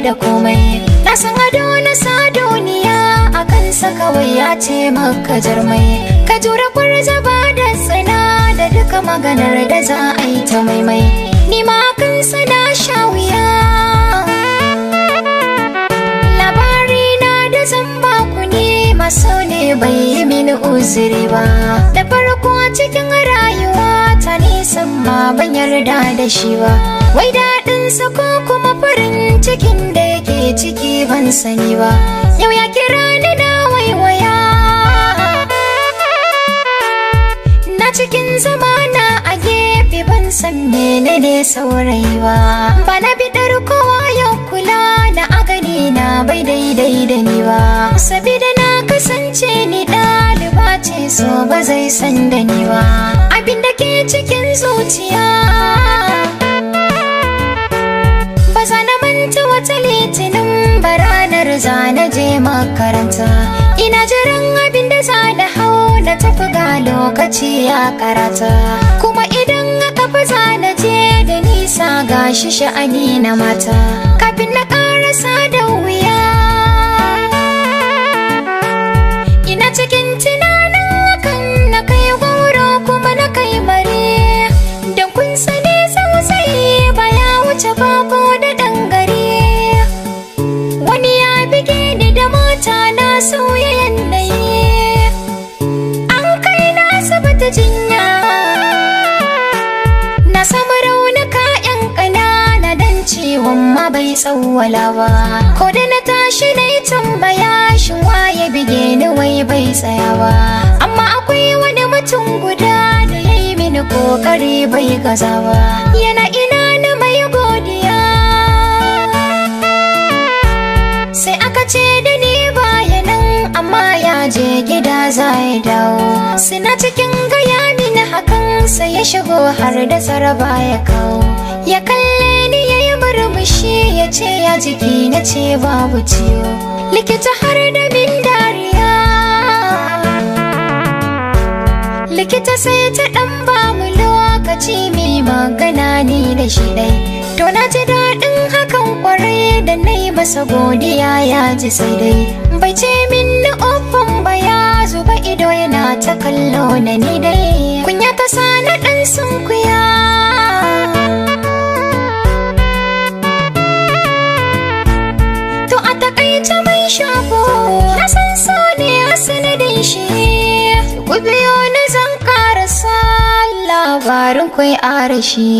da komai. Na san ado na sa duniya a kansa kawai ya ce maka jarmai. Ka jura kwarzaba da tsana da duka maganar da za a yi ta maimai. Ni ma kansa na sha wuya. Labarina da zan baku ne maso ne bai yi mini uzuri ba. Da farko cikin rayuwa ta nisan ma ban yarda da shi ba. Wai daɗinsa ko kuma farin cikin da yake ciki ban sani ba. Yau ya kira ni na waiwaya, na cikin zamana a gefe ban san menene saurayi ba. Ba na biɗar kowa yau kula da agani na bai daidai da ni ba. Sabida na kasance ni ɗaliba ce so ba zai san da ni ba. Abin da ke cikin zuciya ba za na manta wata litinin ba, ranar za na je makaranta. Ina jiran abin da za na hau na tafi ga lokaci ya karata. Kuma idan aka fi za na je da nisa gashi sha'ani na mata. Kafin na karasa da wuya ina cikin tunanin hakan na kai goro kuma na kai mare. Don kun sani sosai ba ya wuce babu da ɗan gari. Wani ya bige ni da mota na sauya yanayi, an kai na asibiti jinya. Na samu raunuka 'yan ƙanana dan ciwon ma bai tsawwala ba. Ko da na tashi na yi tambaya shin waye bige ni wai bai tsaya ba. Amma akwai wani mutum guda da ya yi mini kokari bai gaza ba. Yana ina na mai godiya, sai aka ce da ni baya nan amma ya je gida za ya dawo. Suna cikin gaya mini hakan sai ya shigo har da saraba ya kawo. Ya kalle ni ya yi murmushi ya ce ya jiki, na ce babu ciwo. Likita har da min dariya, likita sai ta ɗan ba mu lokaci mai magana ni da shi ɗai. To na ji daɗin hakan kwarai da na yi masa godiya ya ji sai dai. Bai ce min na ofan ba ya zuba ido yana ta kallo na ni dai. Kunya ta sa na ɗan sunkuya, to a takaice mai shago na san so ne a sanadin shi. Ku biyo ni zan karasa labarin kwai arashi.